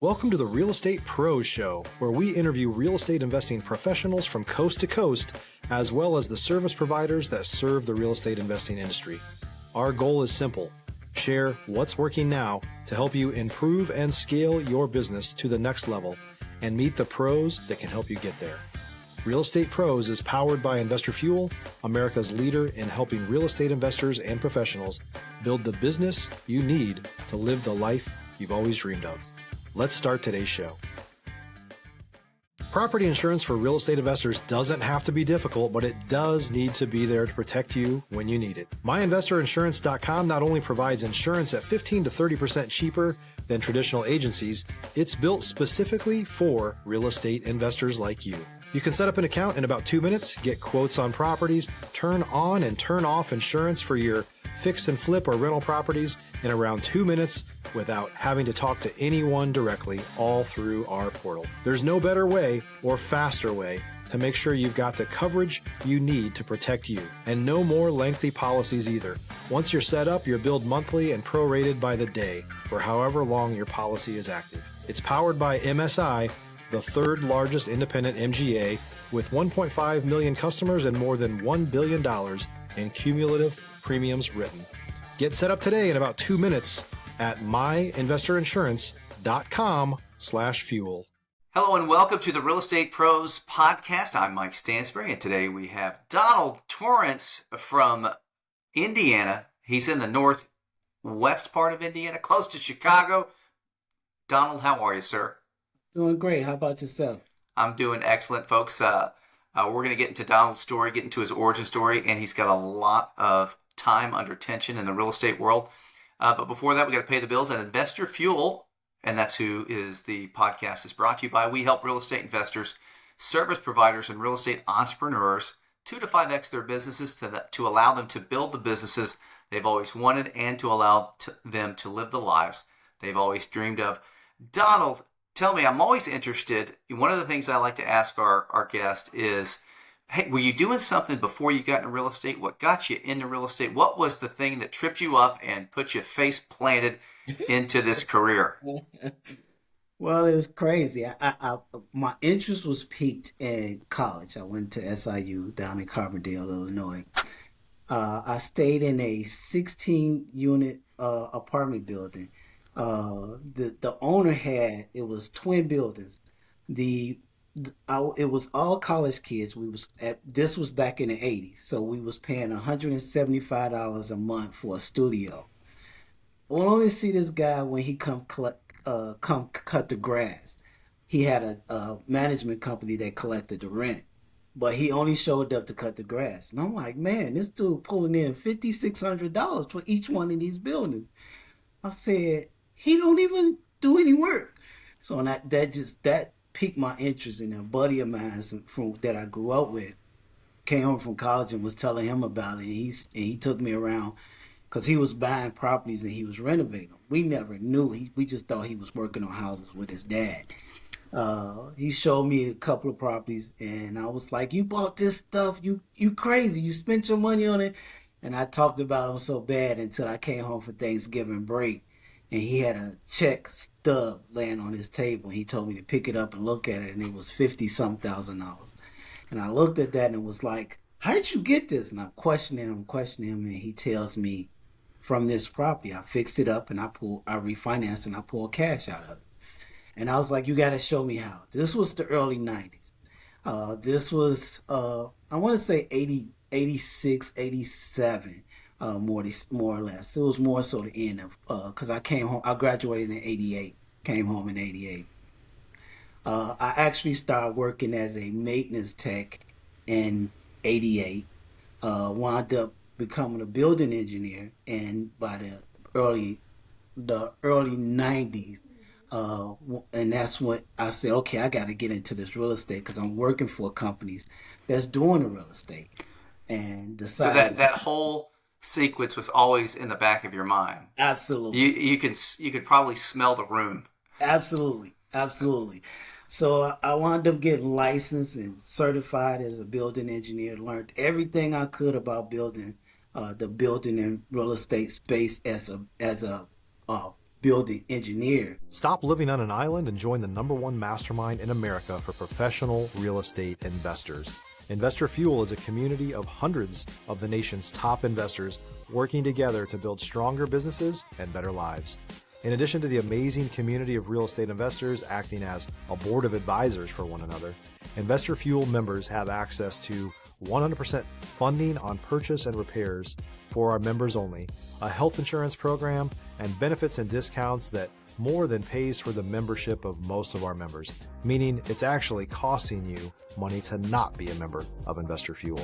Welcome to the Real Estate Pros Show, where we interview real estate investing professionals from coast to coast, as well as the service providers that serve the real estate investing industry. Our goal is simple: share what's working now to help you improve and scale your business to the next level and meet the pros that can help you get there. Real Estate Pros is powered by Investor Fuel, America's leader in helping real estate investors and professionals build the business you need to live the life you've always dreamed of. Let's start today's show. Property insurance for real estate investors doesn't have to be difficult, but it does need to be there to protect you when you need it. MyInvestorInsurance.com not only provides insurance at 15 to 30% cheaper than traditional agencies, it's built specifically for real estate investors like you. You can set up an account in about 2 minutes, get quotes on properties, turn on and turn off insurance for your fix and flip or rental properties in around 2 minutes without having to talk to anyone directly, all through our portal. There's no better way or faster way to make sure you've got the coverage you need to protect you, and no more lengthy policies either. Once you're set up, you're billed monthly and prorated by the day for however long your policy is active. It's powered by MSI, the third largest independent MGA, with 1.5 million customers and more than $1 billion in cumulative premiums written. Get set up today in about 2 minutes at myinvestorinsurance.com/fuel. Hello and welcome to the Real Estate Pros podcast. I'm Mike Stansbury, and today we have Donald Torrance from Indiana. He's in the northwest part of Indiana, close to Chicago. Donald, how are you, sir? Doing great. How about yourself? I'm doing excellent, folks. We're going to get into Donald's story, get into his origin story, and he's got a lot of time under tension in the real estate world. But before that, we got to pay the bills at Investor Fuel, and that's who is the podcast is brought to you by. We help real estate investors, service providers, and real estate entrepreneurs 2 to 5x their businesses to allow them to build the businesses they've always wanted and to allow them to live the lives they've always dreamed of. Donald, tell me, I'm always interested. One of the things I like to ask our guest is, hey, were you doing something before you got into real estate? What got you into real estate? What was the thing that tripped you up and put you face planted into this career? Well, it's crazy. My interest was piqued in college. I went to SIU down in Carbondale, Illinois. I stayed in a 16-unit apartment building. The owner it was twin buildings. It was all college kids. This was back in the 80s, so we was paying $175 a month for a studio. We'll only see this guy when he come cut the grass. He had a management company that collected the rent, but he only showed up to cut the grass. And I'm like, man, this dude pulling in $5,600 for each one of these buildings. I said, he don't even do any work. So that piqued my interest. In a buddy of mine that I grew up with came home from college and was telling him about it. And he took me around because he was buying properties and he was renovating them. We never knew. We just thought he was working on houses with his dad. He showed me a couple of properties, and I was like, "You bought this stuff? You crazy? You spent your money on it?" And I talked about him so bad until I came home for Thanksgiving break. And he had a check stub laying on his table. He told me to pick it up and look at it, and it was $50,000. And I looked at that and was like, how did you get this? And I'm questioning him, and he tells me, from this property, I fixed it up and I refinanced and I pulled cash out of it. And I was like, you got to show me how. This was the early 90s. This was, I want to say 86, 87. More or less. It was more so the end of, because I came home, I graduated in 88, came home in 88. I actually started working as a maintenance tech in 88, wound up becoming a building engineer, and by the early 90s, and that's when I said, okay, I got to get into this real estate because I'm working for companies that's doing the real estate. And decided, so that whole sequence was always in the back of your mind. Absolutely. You could probably smell the room. Absolutely. So I wound up getting licensed and certified as a building engineer. Learned everything I could about building, the building and real estate space as a building engineer. Stop living on an island and join the #1 mastermind in America for professional real estate investors. Investor Fuel is a community of hundreds of the nation's top investors working together to build stronger businesses and better lives. In addition to the amazing community of real estate investors acting as a board of advisors for one another, Investor Fuel members have access to 100% funding on purchase and repairs for our members only, a health insurance program, and benefits and discounts that more than pays for the membership of most of our members, meaning it's actually costing you money to not be a member of Investor Fuel.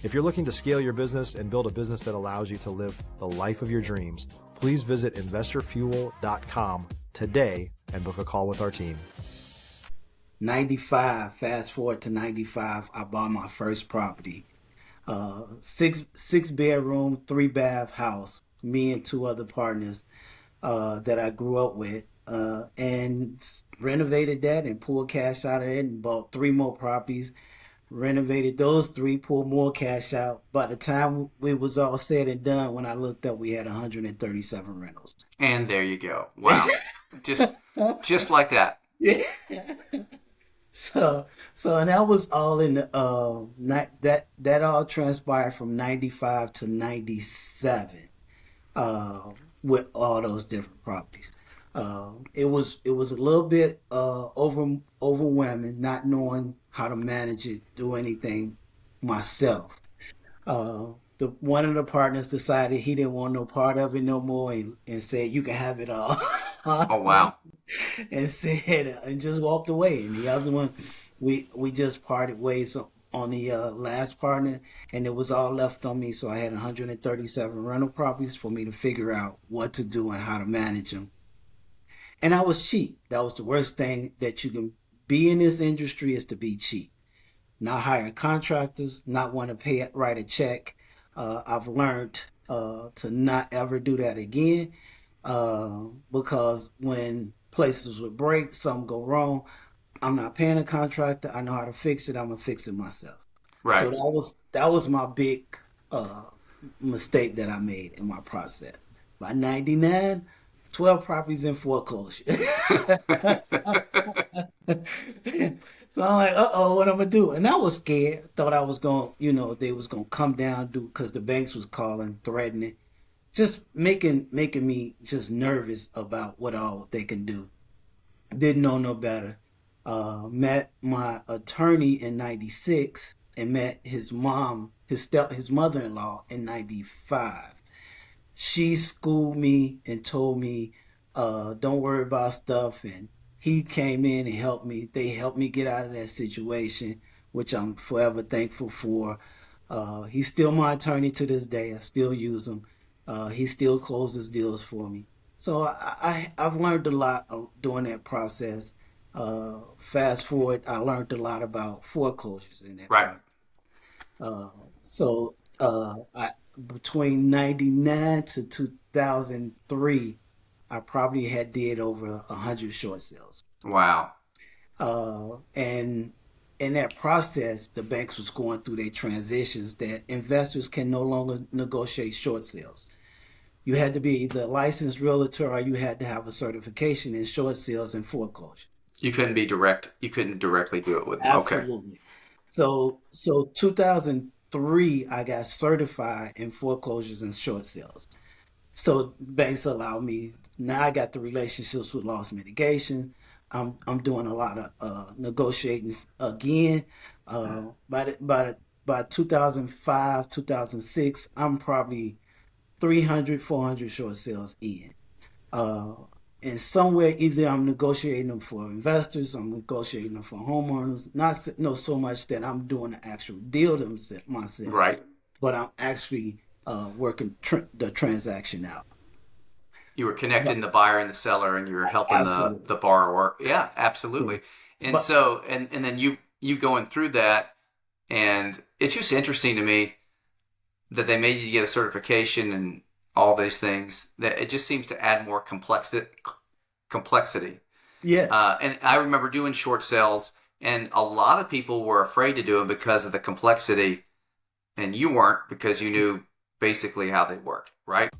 If you're looking to scale your business and build a business that allows you to live the life of your dreams, please visit investorfuel.com today and book a call with our team. 95, fast forward to 95, I bought my first property. Six bedroom, 3-bath house, me and 2 other partners that I grew up with, and renovated that and pulled cash out of it and bought 3 more properties, renovated those 3, pulled more cash out. By the time it was all said and done, when I looked up, we had 137 rentals. And there you go. Wow. just like that. Yeah. So and that was all in the, that all transpired from 95 to 97, with all those different properties. It was a little bit overwhelming, not knowing how to manage it, do anything myself. One of the partners decided he didn't want no part of it no more, and said, "You can have it all." Oh, wow. and just walked away. And the other one, we just parted ways on the last partner, and it was all left on me. So I had 137 rental properties for me to figure out what to do and how to manage them. And I was cheap. That was the worst thing that you can be in this industry, is to be cheap. Not hiring contractors, not want to write a check. I've learned to not ever do that again, because when places would break, something go wrong, I'm not paying a contractor. I know how to fix it. I'm gonna fix it myself. Right. So that was my big mistake that I made in my process. By 99, 12 properties in foreclosure. So I'm like, what I'm gonna do? And I was scared. Thought I was gonna, they was gonna come down, because the banks was calling, threatening, just making me just nervous about what all they can do. Didn't know no better. Met my attorney in 96 and met his mom, his mother-in-law in 95. She schooled me and told me, don't worry about stuff, and he came in and helped me. They helped me get out of that situation, which I'm forever thankful for. He's still my attorney to this day. I still use him. He still closes deals for me. So I've learned a lot during that process. Fast forward, I learned a lot about foreclosures in that process. Between 99 to 2003, I probably did over 100 short sales. Wow. And in that process, the banks was going through their transitions that investors can no longer negotiate short sales. You had to be either a licensed realtor, or you had to have a certification in short sales and foreclosure. You couldn't be direct. You couldn't directly do it with them. Absolutely. Okay. So 2003, I got certified in foreclosures and short sales. So banks allowed me. Now I got the relationships with loss mitigation. I'm doing a lot of negotiating again. By 2005, 2006, I'm probably 300, 400 short sales in. And somewhere, either I'm negotiating them for investors, I'm negotiating them for homeowners. Not so much that I'm doing the actual deal myself, right? But I'm actually working the transaction out. You were connecting the buyer and the seller, and you were helping the borrower. Yeah, absolutely. And and then you going through that, and it's just interesting to me that they made you get a certification and all these things, that it just seems to add more complexity. Yeah. And I remember doing short sales, and a lot of people were afraid to do them because of the complexity, and you weren't, because you knew basically how they worked, right?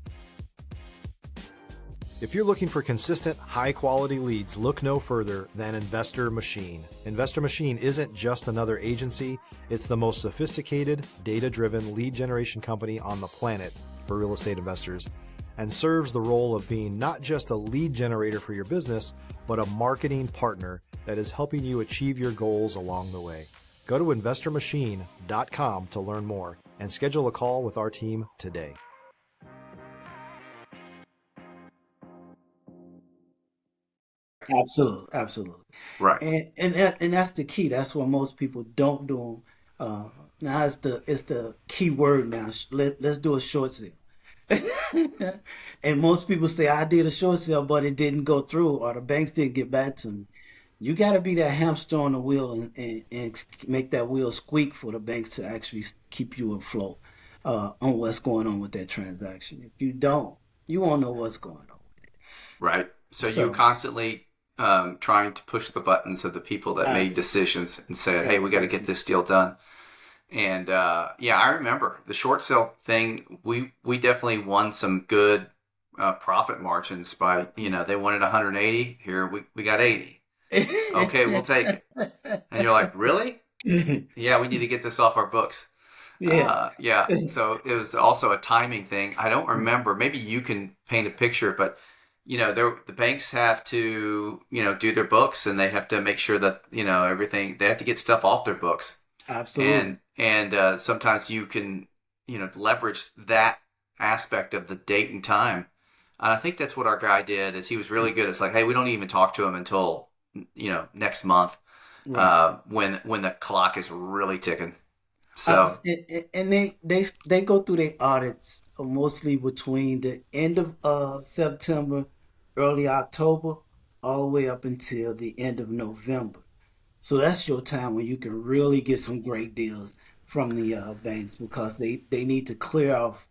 If you're looking for consistent, high-quality leads, look no further than Investor Machine. Investor Machine isn't just another agency, it's the most sophisticated, data-driven lead generation company on the planet for real estate investors, and serves the role of being not just a lead generator for your business, but a marketing partner that is helping you achieve your goals along the way. Go to investormachine.com to learn more and schedule a call with our team today. Absolutely. Right. And that's the key. That's what most people don't do. Now it's the key word now. Let's do a short sale. And most people say I did a short sale, but it didn't go through, or the banks didn't get back to me. You got to be that hamster on the wheel and make that wheel squeak for the banks to actually keep you afloat on what's going on with that transaction. If you don't, you won't know what's going on. Right. So you're constantly trying to push the buttons of the people that made decisions and said, hey, we got to get this deal done. And I remember the short sale thing. We definitely won some good profit margins by, they wanted 180. Here we got 80. Okay, we'll take it. And you're like, really? Yeah, we need to get this off our books. Yeah. So it was also a timing thing. I don't remember. Maybe you can paint a picture, but the banks have to, do their books, and they have to make sure that, everything, they have to get stuff off their books. Absolutely. And sometimes you can, leverage that aspect of the date and time. And I think that's what our guy did, is he was really good. It's like, hey, we don't even talk to him until, next month, Right. when the clock is really ticking. So, and they go through their audits mostly between the end of September, early October, all the way up until the end of November. So that's your time when you can really get some great deals from the banks, because they need to clear off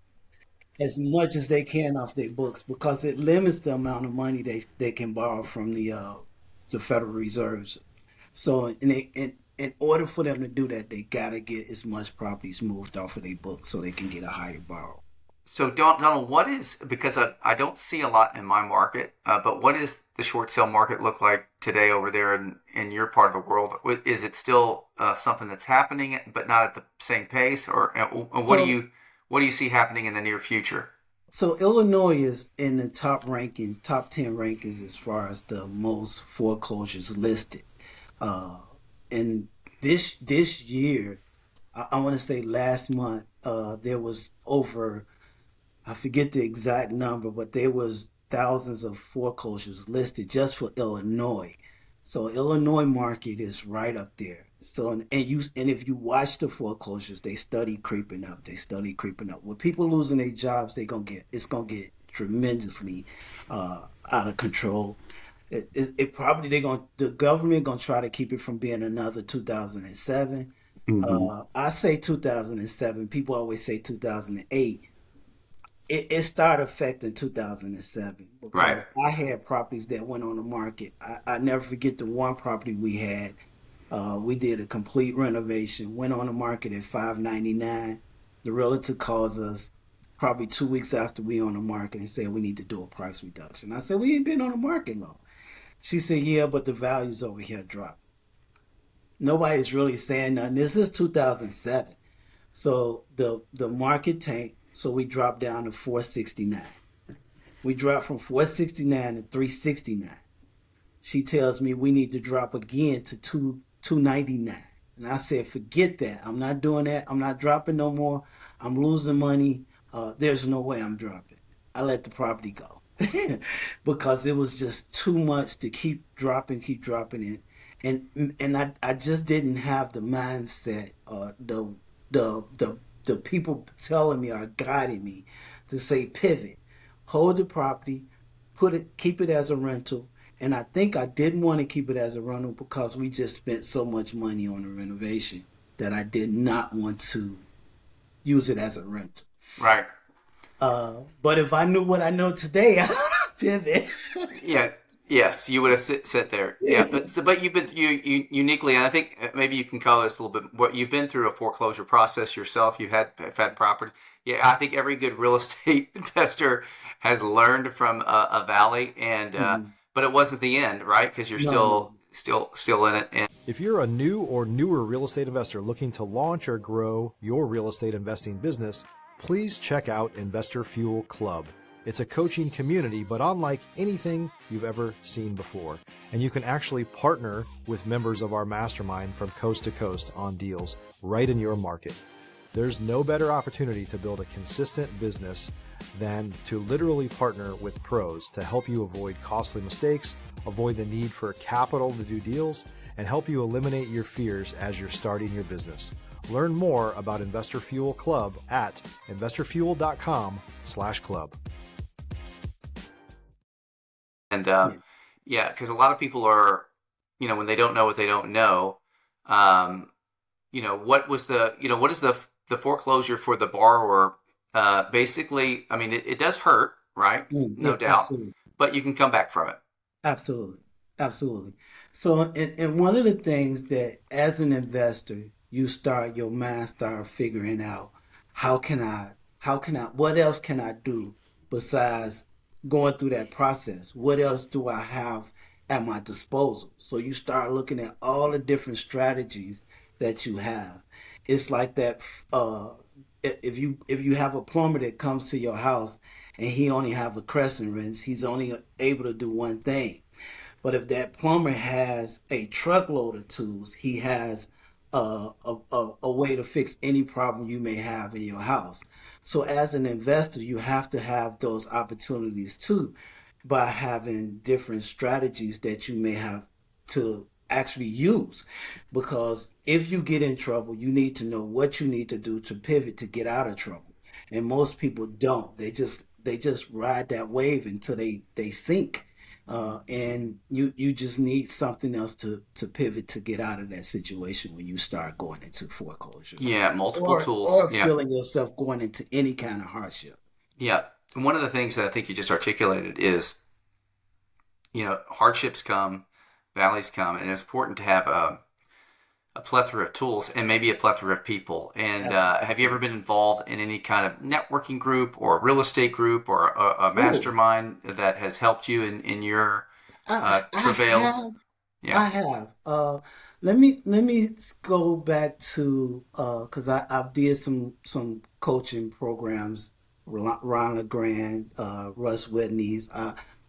as much as they can off their books, because it limits the amount of money they can borrow from the Federal Reserves. So in order for them to do that, they gotta get as much properties moved off of their books so they can get a higher borrow. so Donald, what is, because I don't see a lot in my market, but what is the short sale market look like today over there in your part of the world? Is it still something that's happening, but not at the same pace, or So what do you see happening in the near future? so Illinois is in the top rankings, top 10 rankings as far as the most foreclosures listed. Uh, and this year, I want to say last month, there was over, I forget the exact number, but there was thousands of foreclosures listed just for Illinois. So Illinois market is right up there. So and if you watch the foreclosures, they study creeping up. They study creeping up. With people losing their jobs, it's gonna get tremendously out of control. It probably the government gonna try to keep it from being another 2007. Hmm. I say 2007. People always say 2008. It started affecting 2007 Right. because I had properties that went on the market. I never forget the one property we had. We did a complete renovation, went on the market at 599. The realtor calls us probably 2 weeks after we on the market and said we need to do a price reduction. I said we ain't been on the market long. She said, yeah, but the values over here dropped. Nobody's really saying nothing. This is 2007. So the market tanked. So we dropped down to 469. We dropped from 469 to 369. She tells me we need to drop again to 299. And I said, forget that. I'm not doing that. I'm not dropping no more. I'm losing money. There's no way I'm dropping. I let the property go because it was just too much to keep dropping it. And I just didn't have the mindset, the people telling me or guiding me to say pivot, hold the property, keep it as a rental. And I think I didn't want to keep it as a rental because we just spent so much money on the renovation that I did not want to use it as a rental. Right. But if I knew what I know today, I would pivot. Yeah. Yes, you would have sit there. Yeah, but you've been you uniquely, and I think maybe you can color this a little bit. What you've been through a foreclosure process yourself. Have had property. Yeah, I think every good real estate investor has learned from a valley, and Mhm. but it wasn't the end, right? Because you're No, no. still in it. And If you're a new or newer real estate investor looking to launch or grow your real estate investing business, please check out Investor Fuel Club. It's a coaching community, but unlike anything you've ever seen before. And you can actually partner with members of our mastermind from coast to coast on deals right in your market. There's no better opportunity to build a consistent business than to literally partner with pros to help you avoid costly mistakes, avoid the need for capital to do deals, and help you eliminate your fears as you're starting your business. Learn more about Investor Fuel Club at investorfuel.com/club. And yeah, because a lot of people are, when they don't know what they don't know, what was what is the foreclosure for the borrower? Basically, I mean, it does hurt, right? Yeah, No doubt, absolutely. but you can come back from it. Absolutely. Absolutely. So, and one of the things that as an investor, your mind start figuring out, what else can I do besides going through that process? What else do I have at my disposal? So you start looking at all the different strategies that you have. It's like that, if you have a plumber that comes to your house and he only have a crescent wrench, he's only able to do one thing. But if that plumber has a truckload of tools, he has a way to fix any problem you may have in your house. So as an investor, you have to have those opportunities too, by having different strategies that you may have to actually use. Because if you get in trouble, you need to know what you need to do to pivot to get out of trouble. And most people don't. They just ride that wave until they sink. And you just need something else to pivot to get out of that situation when you start going into foreclosure, Yeah, multiple tools. or Yeah, feeling yourself going into any kind of hardship. yeah. And one of the things that I think you just articulated is, hardships come, valleys come, and it's important to have a plethora of tools and maybe a plethora of people. And have you ever been involved in any kind of networking group or real estate group or a Oh, mastermind that has helped you in your I travails? have. Yeah, I have. Let me go back to because I've did some coaching programs, Ron LeGrand, Russ Whitney's.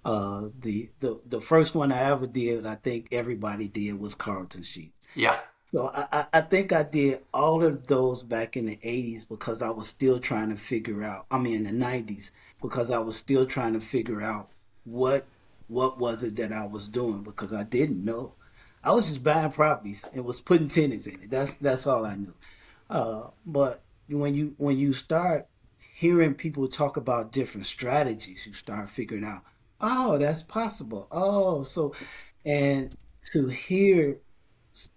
The first one I ever did, I think everybody did, was Carlton Sheets. yeah, So I think I did all of those back in the 80s because I was still trying to figure out, I mean in the 90s, because I was still trying to figure out what what was it that I was doing because I didn't know. I was just buying properties and was putting tenants in it. That's all I knew. But when you start hearing people talk about different strategies, you start figuring out, oh, that's possible. Oh, so and to hear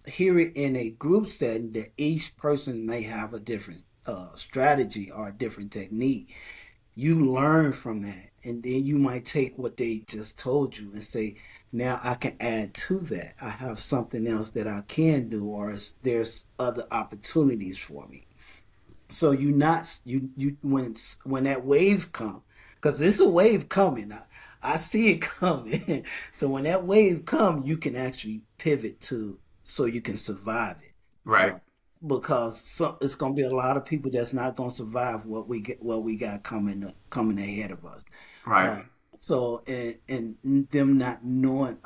it in a group setting that each person may have a different strategy or a different technique, you learn from that. And then you might take what they just told you and say, now I can add to that. I have something else that I can do, or there's other opportunities for me. So you not you when that waves come, because it's a wave coming. I see it coming. So when that wave come, you can actually pivot to so you can survive it. right, Uh, because it's gonna be a lot of people that's not gonna survive what we got coming ahead of us. right, Uh, so and them not knowing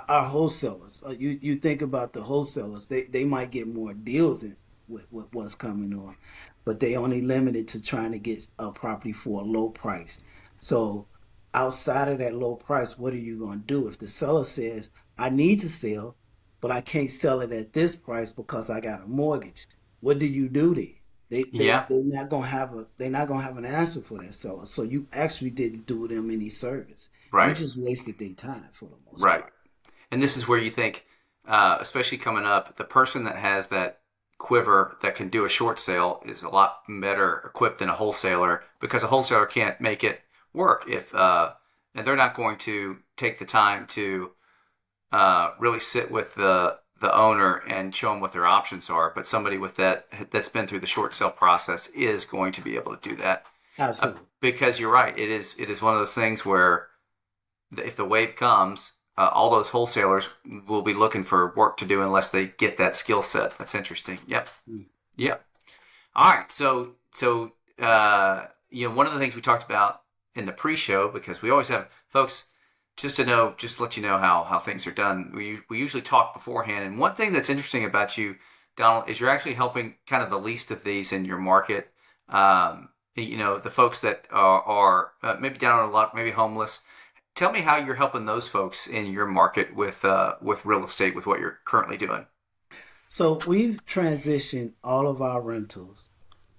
our wholesalers. You think about the wholesalers, they might get more deals with what's coming on, but they only limited to trying to get a property for a low price. So outside of that low price, what are you going to do if the seller says, I need to sell, but I can't sell it at this price because I got a mortgage? What do you do then? yeah, They're not gonna have an answer for that seller. So you actually didn't do them any service. You right, just wasted their time for the most right. part. And this is where you think, especially coming up, the person that has that quiver that can do a short sale is a lot better equipped than a wholesaler because a wholesaler can't make it work if and they're not going to take the time to really sit with the owner and show them what their options are. But somebody with that's been through the short sale process is going to be able to do that. Absolutely. Because you're right, it is one of those things where if the wave comes, all those wholesalers will be looking for work to do unless they get that skill set. That's interesting. Yep. Yep. All right. So one of the things we talked about in the pre-show, because we always have folks just let you know how things are done. We usually talk beforehand. And one thing that's interesting about you, Donald, is you're actually helping kind of the least of these in your market. The folks that are maybe down on a luck, maybe homeless. Tell me how you're helping those folks in your market with real estate, with what you're currently doing. So we've transitioned all of our rentals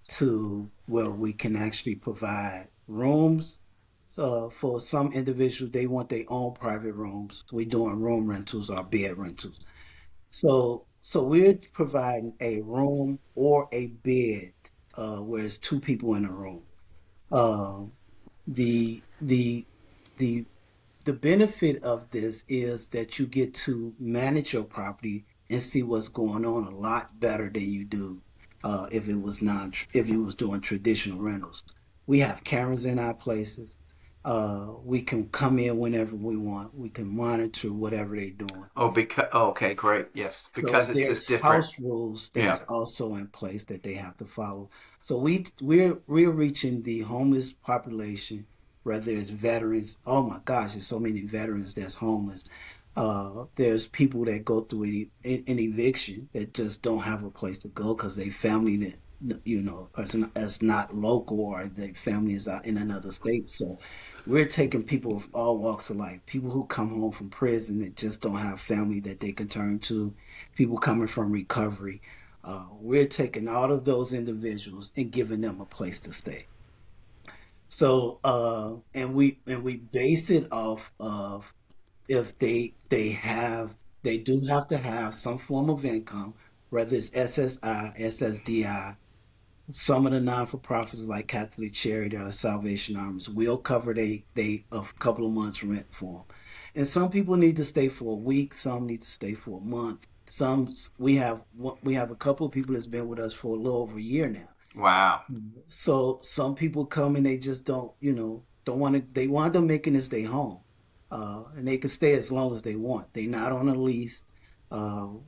to where we can actually provide rooms. So for some individuals, they want their own private rooms. We're doing room rentals or bed rentals. So we're providing a room or a bed where it's two people in a room. Uh, the the the the benefit of this is that you get to manage your property and see what's going on a lot better than you do if you was doing traditional rentals. We have cameras in our places. We can come in whenever we want. We can monitor whatever they're doing. Okay, great. Yes, So because it's this there's different. house rules Yeah. that's also in place that they have to follow. So we're reaching the homeless population, whether it's veterans. Oh my gosh, there's so many veterans that's homeless. There's people that go through an eviction that just don't have a place to go because they family that is not local or their family is out in another state. So we're taking people of all walks of life, people who come home from prison that just don't have family that they can turn to, people coming from recovery. We're taking all of those individuals and giving them a place to stay. So and we base it off of if they do have to have some form of income, whether it's SSI, SSDI. Some of the non-for-profits like Catholic Charity or Salvation Armies will cover they a couple of months rent for them. And some people need to stay for a week. Some need to stay for a month. Some we have a couple of people that's been with us for a little over a year now. Wow. So some people come and they just don't want to. They want to make it as their home, and they can stay as long as they want. They're not on a lease.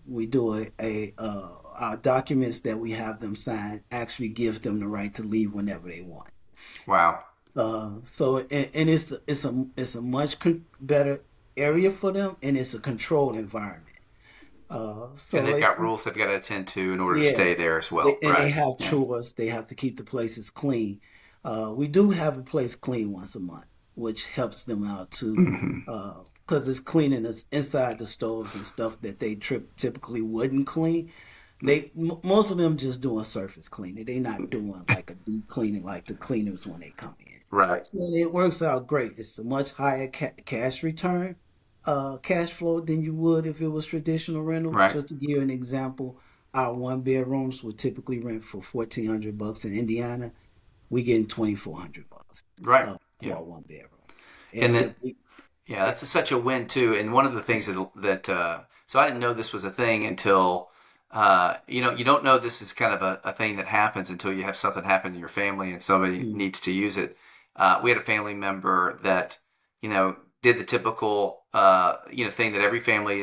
We do our documents that we have them sign actually gives them the right to leave whenever they want. Wow. So it's a much better area for them, and it's a controlled environment. And So they've it, got rules they've got to attend to in order to yeah, stay there as well. and they Right. have Yeah. chores. They have to keep the places clean. We do have a place clean once a month, which helps them out too, Hmm. because it's cleaning us inside the stoves and stuff that they typically wouldn't clean. Most of them just doing surface cleaning. They not doing like a deep cleaning like the cleaners when they come in. Right. So it works out great. It's a much higher cash return, cash flow than you would if it was traditional rental. Right. Just to give you an example, our one bedrooms would typically rent for $1,400 in Indiana. We getting $2,400 Right. for Yeah. a one bedroom. And If then we, yeah, that's such a win too. And one of the things so I didn't know this was a thing until you don't know this is kind of a thing that happens until you have something happen in your family and somebody mm, needs to use it. We had a family member that did the typical thing that every family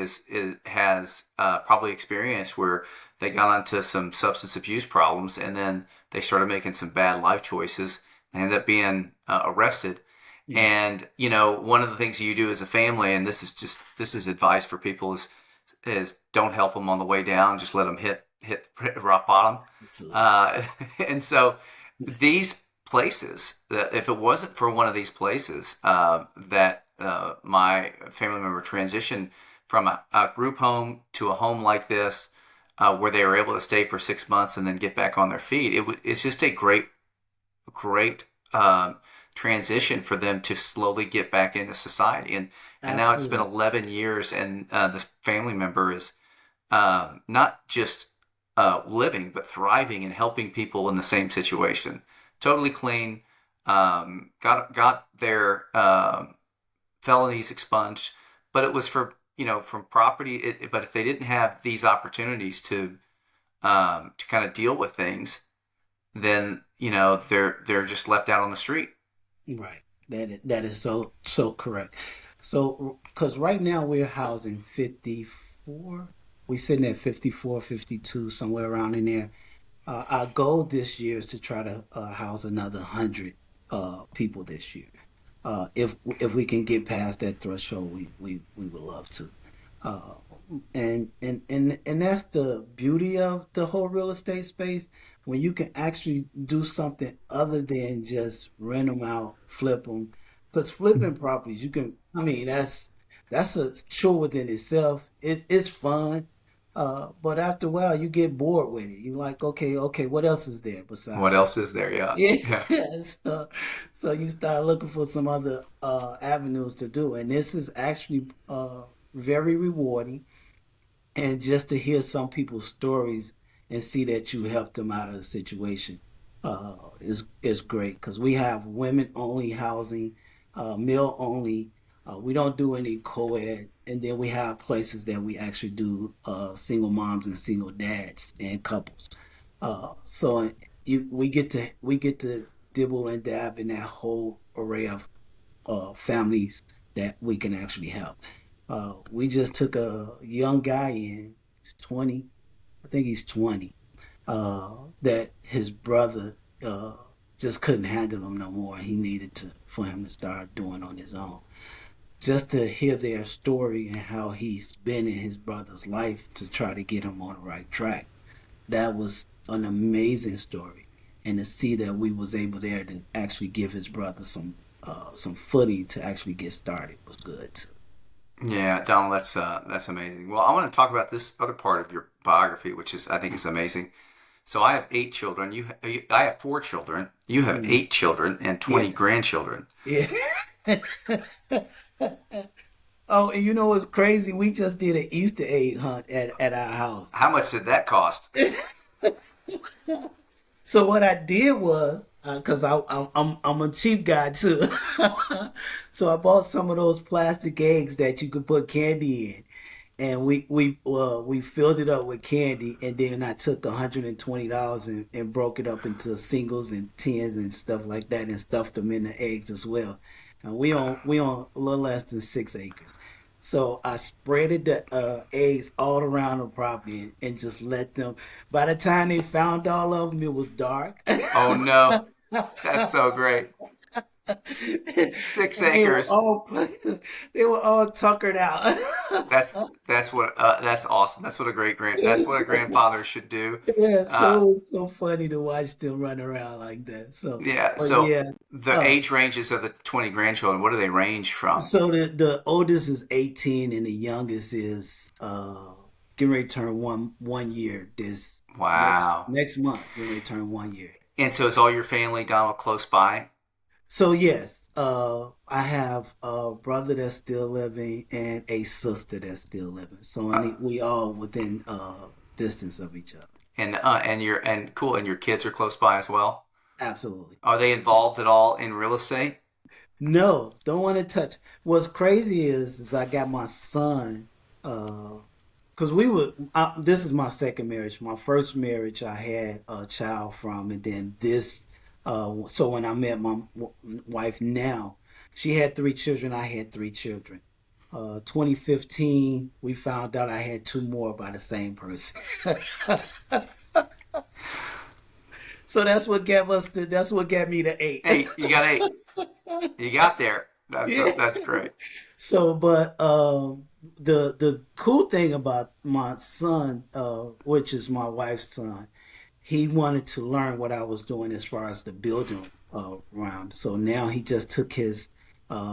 has probably experienced, where they got onto some substance abuse problems and then they started making some bad life choices. They ended up being arrested. yeah, And one of the things you do as a family, and this is advice for people, is don't help them on the way down. Just let them hit rock bottom. absolutely, Uh, and so these places, that if it wasn't for one of these places that my family member transitioned from a group home to a home like this, where they were able to stay for 6 months and then get back on their feet, it's just a great transition for them to slowly get back into society. And now it's been absolutely, 11 years, and this family member is not just living, but thriving and helping people in the same situation. Totally clean. Got their felonies expunged, but it was for, from property. But if they didn't have these opportunities to kind of deal with things, then they're just left out on the street. Right. That is so correct. So, because right now we're housing 54, we sitting at 54, 52, somewhere around in there. Our goal this year is to try to house another 100 people this year. If we can get past that threshold, we would love to. Uh, and that's the beauty of the whole real estate space, when you can actually do something other than just rent them out, flip them. Because flipping properties, you can. I mean, that's a chore within itself. It's fun, but after a while, you get bored with it. You're like, okay, what else is there What besides that? else is there? Yeah. Yeah, Yeah. so you start looking for some other avenues to do, and this is actually very rewarding. And just to hear some people's stories and see that you helped them out of the situation is great, because we have women only housing, male only. We don't do any co-ed, and then we have places that we actually do single moms and single dads and couples. So we get to dibble and dab in that whole array of families that we can actually help. We just took a young guy in. He's 20. I think he's 20. That his brother just couldn't handle him no more. He needed to for him to start doing on his own. Just to hear their story and how he's been in his brother's life to try to get him on the right track. That was an amazing story, and to see that we was able there to actually give his brother some footing to actually get started was good too. Yeah, Donald, that's amazing. Well, I want to talk about this other part of your biography, which is I think is amazing. So I have 8 children. I have 4 children. You have Mm. 8 children and Yeah, 20 grandchildren. yeah. Oh, and you know what's crazy? We just did an Easter egg hunt at our house. How much did that cost? So what I did was, cause I'm a cheap guy too, so I bought some of those plastic eggs that you can put candy in, and we filled it up with candy, and then I took $120 and broke it up into singles and tens and stuff like that, and stuffed them in the eggs as well. And we on a little less than 6 acres. So I spreaded the eggs all around the property and just let them. By the time they found all of them, it was dark. Oh no, that's so great. Six And they were acres. all they were all tuckered out. That's awesome. That's what a grandfather should do. Yeah, Uh, so it's so funny to watch them run around like that. So, yeah. but So yeah, the uh, age ranges of the 20 grandchildren, what do they range from? so the oldest is 18 and the youngest is getting ready to turn one year this Wow. next month. Getting ready to turn 1 year. And so is all your family, Donald, close by? So yes, I have a brother that's still living and a sister that's still living. So Uh, we all within distance of each other. and your kids are close by as well. Absolutely. Are they involved at all in real estate? No, don't want to touch. What's crazy is I got my son, because this is my second marriage. My first marriage, I had a child from, and then this. So when I met my wife now, she had 3 children. I had 3 children. 2015, we found out I had 2 more by the same person. So that's what got me to 8. Hey, you got 8. You got there. Yeah. That's great. So, but the cool thing about my son, which is my wife's son, he wanted to learn what I was doing as far as the building realm. So now he just took his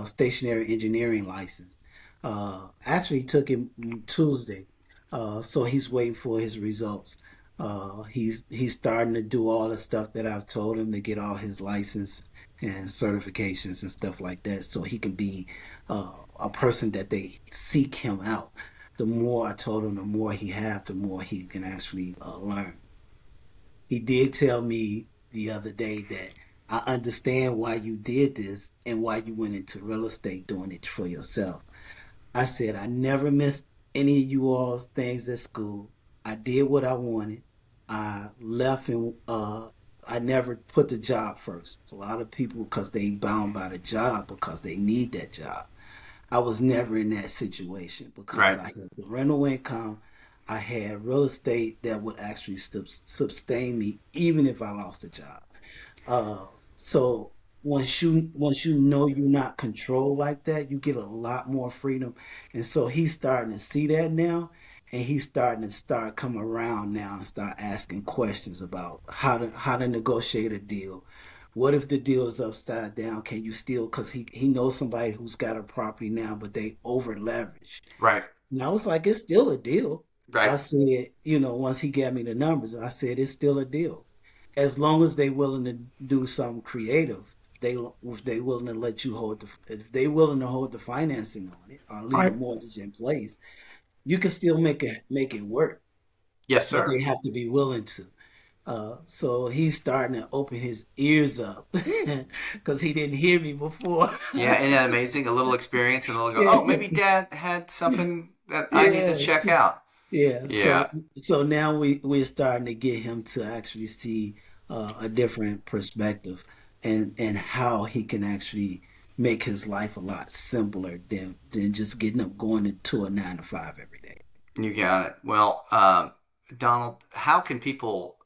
stationary engineering license. Actually, he took it Tuesday, so he's waiting for his results. He's starting to do all the stuff that I've told him to get all his license and certifications and stuff like that, so he can be a person that they seek him out. The more I told him, the more he have, the more he can actually learn. He did tell me the other day that I understand why you did this and why you went into real estate doing it for yourself. I said, I never missed any of you all's things at school. I did what I wanted. I left and I never put the job first. A lot of people, because they bound by the job because they need that job. I was never in that situation because Right. I had the rental income. I had real estate that would actually sustain me even if I lost a job. So once you know you're not controlled like that, you get a lot more freedom. And so he's starting to see that now, and he's starting to start come around now and start asking questions about how to negotiate a deal. What if the deal is upside down? Can you still? Because he knows somebody who's got a property now, but they over leveraged. Right. And I was like, it's still a deal. I Right. said, once he gave me the numbers, I said, it's still a deal. As long as they willing to do something creative, if they willing to let you if they willing to hold the financing on it or leave a Right. mortgage in place, you can still make it work, Yes, but sir. they have to be willing to. So he's starting to open his ears up because he didn't hear me before. Yeah, isn't that amazing? A little experience and they'll go, oh, Yeah, maybe Dad had something that I need to yeah. check out. Yeah, Yeah. so now we're starting to get him to actually see a different perspective and how he can actually make his life a lot simpler than just getting up going into a 9 to 5 every day. You got it. Well, Donald, how can people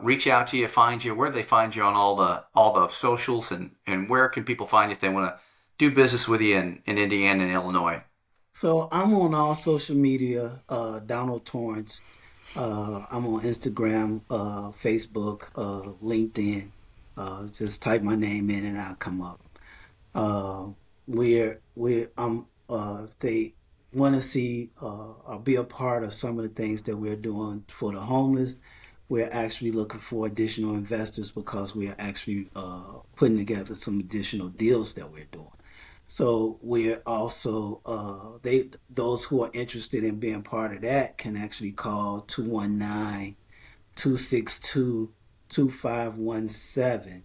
reach out to you, find you? Where do they find you on all the socials, and where can people find you if they want to do business with you in Indiana and Illinois? So I'm on all social media, Donald Torrance. I'm on Instagram, Facebook, LinkedIn. Just type my name in and I'll come up. Uh, if they want to see or be a part of some of the things that we're doing for the homeless, we're actually looking for additional investors because we are actually putting together some additional deals that we're doing. So we're also those who are interested in being part of that can actually call 219-262-2517.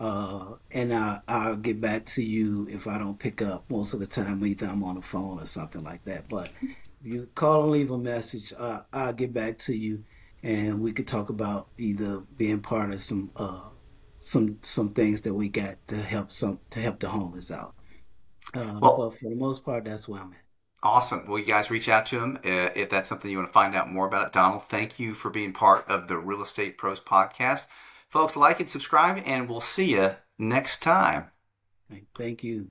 And I'll get back to you if I don't pick up most of the time. Either I'm on the phone or something like that. But if you call and leave a message, I'll get back to you, and we could talk about either being part of some things that we got to help the homeless out. Well, But for the most part, that's where I'm at. awesome. Well, you guys reach out to him if that's something you want to find out more about it. Donald, thank you for being part of the Real Estate Pros podcast. Folks, like and subscribe, and we'll see you next time. Thank you.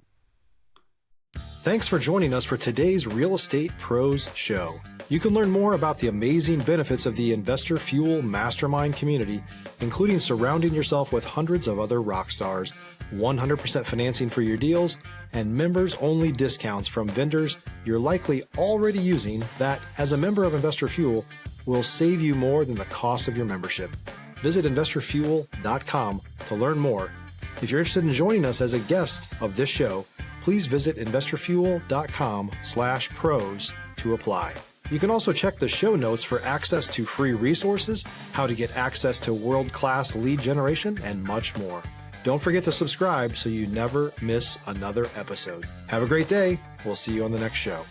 Thanks for joining us for today's Real Estate Pros Show. You can learn more about the amazing benefits of the Investor Fuel Mastermind community, including surrounding yourself with hundreds of other rock stars, 100% financing for your deals, and members-only discounts from vendors you're likely already using that, as a member of Investor Fuel, will save you more than the cost of your membership. Visit investorfuel.com to learn more. If you're interested in joining us as a guest of this show, please visit investorfuel.com/pros to apply. You can also check the show notes for access to free resources, how to get access to world-class lead generation, and much more. Don't forget to subscribe so you never miss another episode. Have a great day. We'll see you on the next show.